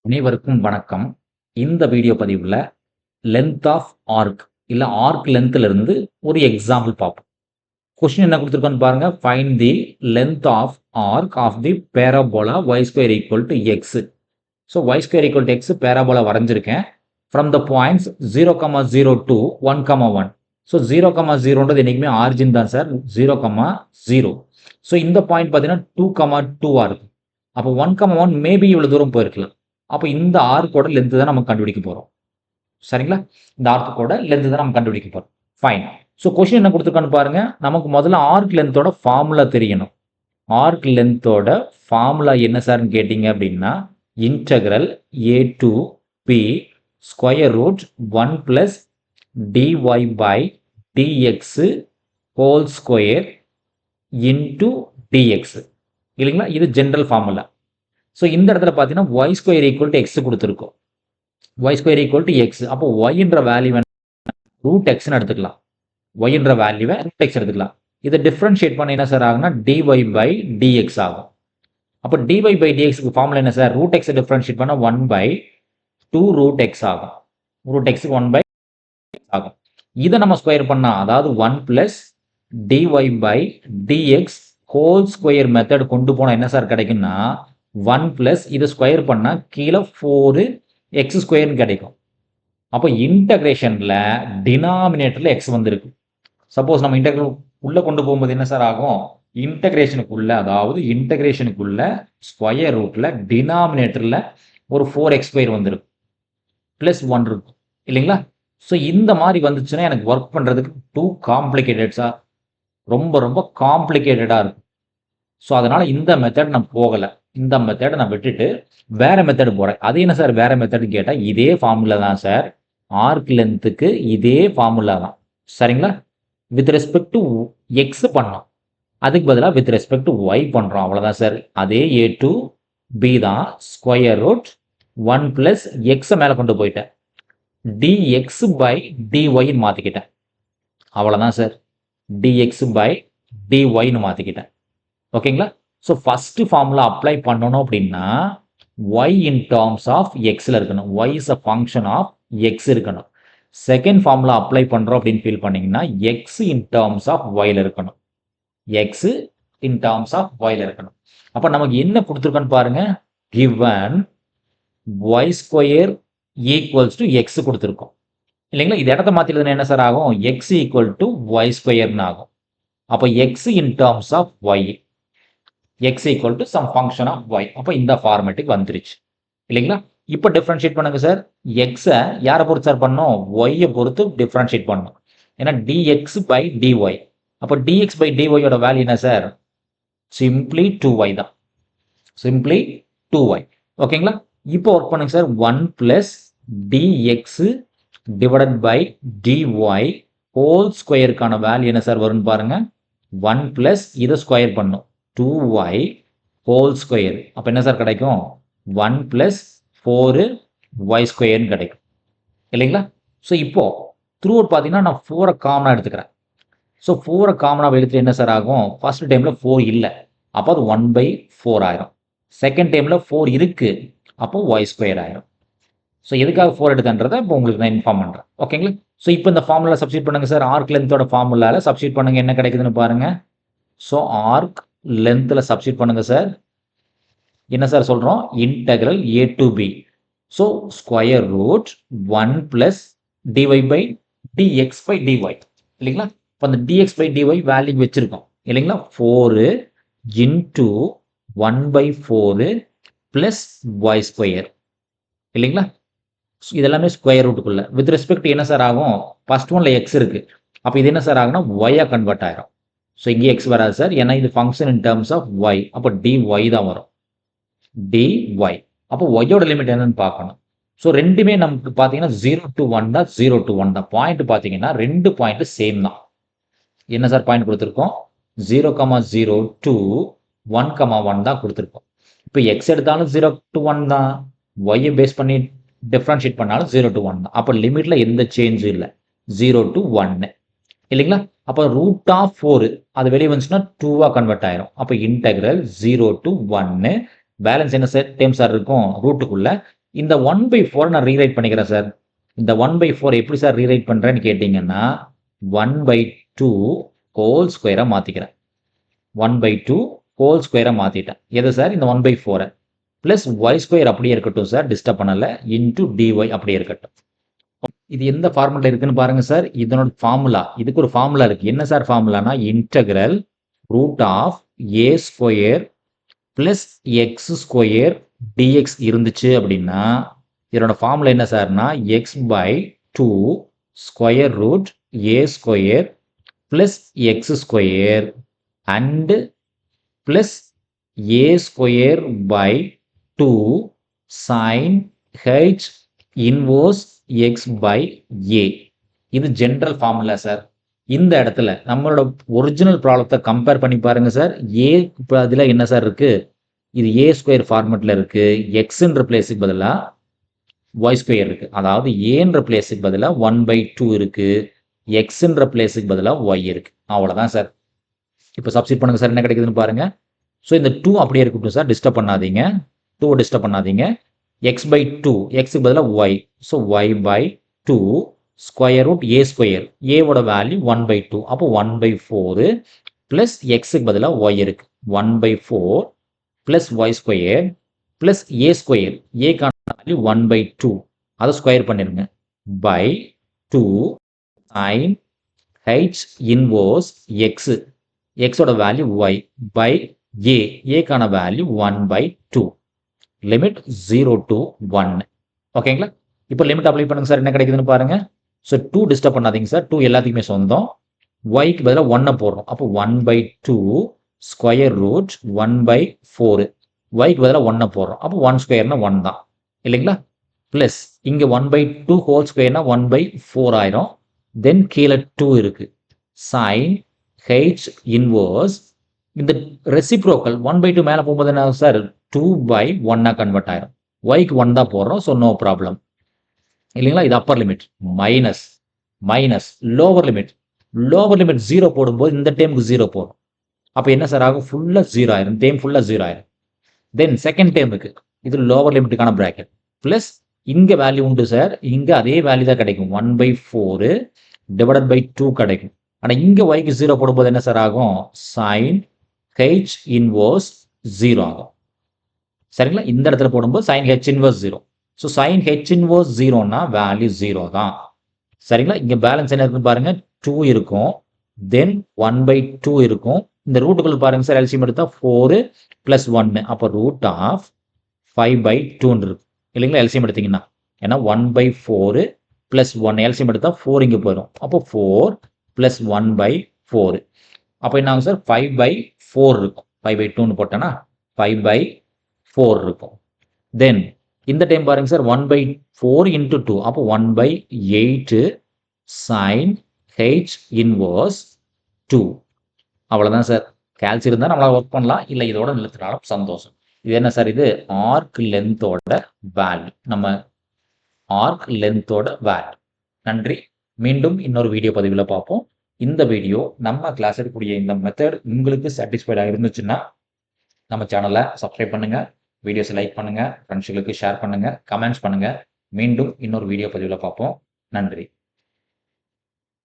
அனைவருக்கும் வணக்கம். இந்த வீடியோ பதிவுல லென்த் ஆஃப் ஆர்க் இல்ல ஆர்க் லென்த்ல இருந்து ஒரு எக்ஸாம்பிள் பார்ப்போம். கொஸ்டின் என்ன குடுத்திருக்கான்னு பாருங்க. Find the length of arc of the parabola y square equal to x. So y square equal to x parabola வரைஞ்சிருக்கேன். From the points 0, 0 to 1, 1. So 0, 0ன்றது என்னைக்குமே ஆரிஜின் தான் சார். 0, 0. ஸோ இந்த பாயிண்ட் பார்த்தீங்கன்னா 2, 2 இருக்கு. அப்போ 1, 1 மேபி இவ்வளவு தூரம் போயிருக்கலாம். அப்போ இந்த ஆர்க்கோட லென்த் தான் நம்ம கண்டுபிடிக்க போறோம். சரிங்களா? இந்த ஆர்க்கோட லென்த் தான் நம்ம கண்டுபிடிக்க போறோம். ஃபைன். ஸோ கொஸ்டின் என்ன கொடுத்துருக்கான்னு பாருங்க. நமக்கு முதல்ல ஆர்க் லென்த்தோட ஃபார்முலா தெரியணும். ஆர்க் லென்த்தோட ஃபார்முலா என்ன சார்ன்னு கேட்டீங்க அப்படின்னா integral a to p square root 1 plus dy by dx whole square into dx இல்லைங்களா? இது ஜென்ரல் ஃபார்முலா. ஸோ இந்த இடத்துல பார்த்தீங்கன்னா y square equal to x கொடுத்துருக்கோம். y square equal to X. அப்போ ஒய்ன்ற வேல்யூ ரூட் எக்ஸ்ன்னு எடுத்துக்கலாம். ஒய்ன்ற வேல்யூவை ரூட் எக்ஸ் எடுத்துக்கலாம். இதை டிஃப்ரென்ஷியேட் பண்ண என்ன சார் ஆகும்னா dy பை dx ஆகும். அப்போ dy பை dxக்கு ஃபார்முலா என்ன சார்? ரூட் எக்ஸை டிஃப்ரென்ஷியேட் பண்ண 1/2 ரூட் எக்ஸ் ஆகும். ரூட் எக்ஸுக்கு 1/2 ஆகும். இதை நம்ம ஸ்கொயர் பண்ணா அதாவது 1 plus dy by dx whole square method கொண்டு போனா என்ன சார் கிடைக்கும்னா 1 பிளஸ் இதை ஸ்கொயர் பண்ணா கீழே 4x ஸ்கொயர்னு கிடைக்கும். அப்போ இன்டகிரேஷன்ல டினாமினேட்டர்ல எக்ஸ் வந்திருக்கு. சப்போஸ் நம்ம இன்டகிரல் உள்ள கொண்டு போகும்போது என்ன சார் ஆகும்? இன்டகிரேஷனுக்குள்ள அதாவது இன்டகிரேஷனுக்குள்ள ஸ்கொயர் ரூட்ல டினாமினேட்டர்ல ஒரு 4x ஸ்கொயர் வந்திருக்கும். பிளஸ் 1 இருக்கும் இல்லைங்களா? ஸோ இந்த மாதிரி வந்துச்சுன்னா எனக்கு ஒர்க் பண்றதுக்கு டூ காம்ப்ளிகேட்டட்ஸா ரொம்ப ரொம்ப காம்ப்ளிகேட்டடா இருக்கும். ஸோ அதனால இந்த மெத்தட் நான் போகலை. இந்த மெத்தடை நான் விட்டுட்டு வேற மெத்தட் போறேன். அது என்ன சார் வேற மெத்தட் கேட்டால் இதே ஃபார்முலா தான் சார். ஆர்க் லென்த்துக்கு இதே ஃபார்முலா தான். சரிங்களா? வித் ரெஸ்பெக்ட் டு எக்ஸ் பண்ணோம். அதுக்கு பதிலாக வித் ரெஸ்பெக்ட் டு ஒய் பண்றோம். அவ்வளோதான் சார். அதே a to b தான். ஸ்கொயர் ரூட் 1 பிளஸ் எக்ஸை மேலே கொண்டு போயிட்டேன். dx பை dyன்னு மாற்றிக்கிட்டேன். அவ்வளோதான் சார். dx பை dyன்னு மாற்றிக்கிட்டேன். ஓகேங்களா? ஸோ ஃபர்ஸ்ட் ஃபார்முலா அப்ளை பண்ணணும் அப்படின்னா y இன் டேர்ம்ஸ் ஆஃப் எக்ஸில் இருக்கணும். y is a function of x இருக்கணும். செகண்ட் ஃபார்முலா அப்ளை பண்ணுறோம் அப்படின்னு ஃபீல் பண்ணீங்கன்னா எக்ஸ் இன் டேர்ம்ஸ் ஆஃப் ஒய்ல இருக்கணும். எக்ஸ் இன் டேர்ம்ஸ் ஆஃப் ஒய்ல இருக்கணும். அப்போ நமக்கு என்ன கொடுத்துருக்கோன்னு பாருங்க. Given y square equals to x கொடுத்துருக்கோம் இல்லைங்களா? இது இடத்த மாற்றிடுதுன்னா என்ன சார் ஆகும்? எக்ஸ் ஈக்குவல் டு ஒய் ஸ்கொயர்னு ஆகும். அப்போ x in terms of y x equal to some function of y. அப்போ இந்த ஃபார்மேட்டுக்கு வந்துருச்சு இல்லைங்களா? இப்போ டிஃபரன்ஷியேட் பண்ணுங்க சார். எக்ஸை யாரை பொறுத்து சார் பண்ணணும்? ஒய்யை பொறுத்து டிஃபரன்ஷியேட் பண்ணணும். ஏன்னா dx பை dy. அப்போ dx பை dyயோட வேல்யூ என்ன சார்? சிம்பிளி 2y தான். Simply 2y. ஓகேங்களா? இப்போ ஒர்க் பண்ணுங்க sir. 1 plus dx divided by dy whole ஸ்கொயருக்கான வேல்யூ என்ன சார் வரும்னு பாருங்க. 1 பிளஸ் இதை ஸ்கொயர் பண்ணும் 2y ஹோல் ஸ்கொயர். அப்போ என்ன சார் கிடைக்கும்? 1 பிளஸ் 4y ஸ்கொயர்னு கிடைக்கும் இல்லைங்களா? ஸோ இப்போ த்ரூ அவுட் பார்த்தீங்கன்னா நான் 4 காமனாக எடுத்துக்கிறேன். ஸோ 4 காமனாக எடுத்துட்டு என்ன சார் ஆகும்? ஃபர்ஸ்ட் டைம்ல 4 இல்லை. அப்போ அது 1/4 ஆயிரும். செகண்ட் டைம்ல 4 இருக்கு. அப்போ y ஸ்கொயர் ஆயிரும். ஸோ எதுக்காக 4 எடுத்தன்றதை இப்போ உங்களுக்கு நான் இன்ஃபார்ம் பண்ணுறேன். ஓகேங்களா? ஸோ இப்போ இந்த ஃபார்முலா சப்ஸ்டிட் பண்ணுங்க சார். ஆர்க் லென்த்தோட ஃபார்முலால சப்ஸ்டிட் பண்ணுங்க. என்ன கிடைக்குதுன்னு பாருங்க. ஸோ ஆர்க் லென்த்ல சப்ஸ்டிட் பண்ணுங்க சார். என்ன சார் சொல்றோம்? Integral a to b. So square root 1 plus dy by dx by dy இல்லைங்களா? இப்போ அந்த dx பை dy வேல்யூ வச்சிருக்கோம் இல்லைங்களா? 4 இன்டூ 1/4 பிளஸ் y ஸ்கொயர் இல்லைங்களா? இதெல்லாமே ஸ்கொயர் ரூட்டுக்குள்ள வித் ரெஸ்பெக்ட் என்ன சார் ஆகும்? ஃபர்ஸ்ட் ஒன்ல எக்ஸ் இருக்கு. அப்போ இது என்ன சார் ஆகும்னா ஒய்யா கன்வெர்ட் ஆயிரும். ஸோ இங்கே எக்ஸ் வராது சார். ஏன்னா இது function in terms of y. அப்போ dy தான் வரும். dy. அப்போ ஒய்யோட லிமிட் என்னன்னு பார்க்கணும். ஸோ ரெண்டுமே நமக்கு பார்த்தீங்கன்னா 0 to 1 தான். 0 to 1 தான். பாயிண்ட் பார்த்தீங்கன்னா ரெண்டு பாயிண்ட் சேம் தான். என்ன சார் பாயிண்ட் கொடுத்துருக்கோம்? 0, 0 to 1, 1 தான் கொடுத்துருக்கோம். இப்போ எக்ஸ் எடுத்தாலும் 0 to 1 தான். ஒய்யை பேஸ் பண்ணி டிஃபரன்ஷியேட் பண்ணாலும் 0 to 1 தான். அப்போ லிமிட்ல எந்த சேஞ்சும் இல்லை. 0 to 1 இல்லைங்களா? அப்போ ரூட் ஆஃப் 4 அது வெளியே வந்துச்சுன்னா 2வா கன்வெர்ட் ஆயிரும். அப்போ இன்டகிரல் 0 to 1 பேலன்ஸ் என்ன சார் டேம் சார் இருக்கும் ரூட்டுக்குள்ள. இந்த 1/4 நான் ரீரைட் பண்ணிக்கிறேன் சார். இந்த 1/4 எப்படி சார் ரீரைட் பண்றேன்னு கேட்டீங்கன்னா, 1/2 ஹோல் ஸ்கொயரா மாத்திக்கிறேன். 1/2 ஹோல் ஸ்கொயரா மாத்திட்டேன். எது சார்? இந்த 1/4 பிளஸ் ஒய் ஸ்கொயர் அப்படியே இருக்கட்டும் சார், டிஸ்டர்ப் பண்ணல. இன்டு டிஒய் அப்படியே இருக்கட்டும். இது எந்த ஃபார்முலா இருக்குன்னு பாருங்க சார். இதனோட ஃபார்முலா, இதுக்கு ஒரு ஃபார்முலா இருக்கு. என்ன சார் ஃபார்முலானா, integral root of A square plus X square dx இருந்துச்சு அப்படின்னா, இதனோட ஃபார்முலா என்ன சார்னா, X by 2 square root A square plus X square and plus A square by 2 sin h inverse x by a. இது general formula sir. இந்த இடத்துல நம்மளோட original ப்ராப்ளத்தை கம்பேர் பண்ணி பாருங்க சார். ஏ பதிலா என்ன சார் இருக்கு? இது ஏ ஸ்கொயர் ஃபார்மெட்ல இருக்கு. எக்ஸ்ன்ற பிளேஸுக்கு பதிலா ஒய் ஸ்கொயர் இருக்கு. அதாவது ஏன்ற பிளேஸுக்கு பதிலா 1/2 இருக்கு. எக்ஸ்ன்ற பிளேஸுக்கு பதிலா ஒய் இருக்கு. அவ்வளவுதான் சார். இப்போ சப்ஸ்டிட் பண்ணுங்க சார், என்ன கிடைக்குதுன்னு பாருங்க. ஸோ இந்த 2 அப்படியே இருக்கட்டும் சார், டிஸ்டர்ப் பண்ணாதீங்க. 2 டிஸ்டர்ப் பண்ணாதீங்க. எக்ஸ் பை 2, எக்ஸுக்கு பதிலாக Y. So Y by 2 square root A square. ஏவோட வேல்யூ 1/2. அப்போ 1/4 பிளஸ் எக்ஸுக்கு பதிலாக ஒய் இருக்கு. 1/4 plus Y square plus A square. ஏக்கான வேல்யூ 1/2. அதை ஸ்கொயர் பண்ணிருங்க. By 2 sin h inverse X. எக்ஸோட வேல்யூ ஒய் பை ஏ. ஏக்கான வேல்யூ 1/2. Limit 0 to 1. ஓகேங்களா? இப்போ லிமிட் அப்ளை பண்ணுங்க சார், என்ன கிடைக்குதுன்னு பாருங்க. ஸோ 2 டிஸ்டர்ப் பண்ணாதீங்க சார், 2 எல்லாத்துக்குமே சொந்தம். ஒய்க்கு பதிலாக 1 போடுறோம். அப்போ 1/2 ஸ்கொயர் ரூட் 1/4. ஒய்க்கு பதிலாக 1 போடுறோம். அப்போ 1 ஸ்கொயர்னா 1 தான் இல்லைங்களா? பிளஸ் இங்கே 1/2 ஹோல் ஸ்கொயர்னா 1/4 ஆயிரும். தென் கீழே 2 இருக்கு. Sine H inverse. இந்த ரெசிப்ரோக்கல் 1/2 மேலே போகும்போது என்ன சார், 2/1 கன்வெர்ட் ஆயிரும். ஒய்க்கு 1 தான் போடுறோம். ஸோ நோ ப்ராப்ளம் இல்லைங்களா? இது upper limit. Minus minus lower limit. Lower limit 0 போடும்போது இந்த டைமுக்கு 0 போடும். அப்போ என்ன சார் ஆகும்? ஃபுல்லாக 0 ஆயிரும். டைம் ஃபுல்லாக 0 ஆயிரும். தென் செகண்ட் டைமுக்கு இது லோவர் லிமிட்டுக்கான பிராக்கெட். பிளஸ் இங்கே வேல்யூ உண்டு சார். இங்கே அதே வேல்யூ தான் கிடைக்கும். 1/4 டிவைடட் பை 2 கிடைக்கும். ஆனால் இங்கே ஒய்க்கு 0 போடும்போது என்ன சார் ஆகும்? சைன் ஹெச் இன்வர்ஸ் 0 ஆகும். சரிங்களா? இந்த இடத்துல போடும்போது sine H inverse 0. So sine H inverse 0னா வேல்யூ 0 தான். சரிங்களா? இங்கே பேலன்ஸ் என்ன இருக்குன்னு பாருங்க. 2 இருக்கும். தென் 1/2 இருக்கும். இந்த ரூட்டுக்குள்ள பாருங்க சார், எல்சிஎம் எடுத்தா 4 + 1. அப்போ ரூட் ஆஃப் 5/2 இருக்கு இல்லைங்களா? எல்சிஎம் எடுத்தீங்கன்னா, ஏன்னா 1/4 + 1 எல்சிஎம் எடுத்தா 4 இங்கே போயிடும். அப்போ 4 + 1/4. அப்போ என்ன ஆகும் சார்? 5/4 இருக்கும். 5/2ன்னு போட்டேன்னா 5/4 இருக்கும். தென் இந்த டைம் பாருங்க சார், 1/4 × 2. அப்போ 1/8 sin h இன்வர்ஸ் 2. அவ்வளோதான் சார். கேல்சி இருந்தால் நம்மளால் ஒர்க் பண்ணலாம், இல்லை இதோட நிறுத்தினாலும் சந்தோஷம். இது என்ன சார்? இது ஆர்க் லென்த்தோட வேல்யூ. நம்ம ஆர்க் லென்த்தோட வேல்யூ. நன்றி. மீண்டும் இன்னொரு வீடியோ பதிவில் பார்ப்போம். இந்த வீடியோ நம்ம கிளாஸ் எடுக்கக்கூடிய இந்த மெத்தட் உங்களுக்கு சாட்டிஸ்ஃபைடாக இருந்துச்சுன்னா நம்ம சேனலை சப்ஸ்கிரைப் பண்ணுங்க, வீடியோஸை லைக் பண்ணுங்க, ஃப்ரெண்ட்ஸுகளுக்கு ஷேர் பண்ணுங்க, கமெண்ட்ஸ் பண்ணுங்க. மீண்டும் இன்னொரு வீடியோ பதிவில் பார்ப்போம். நன்றி.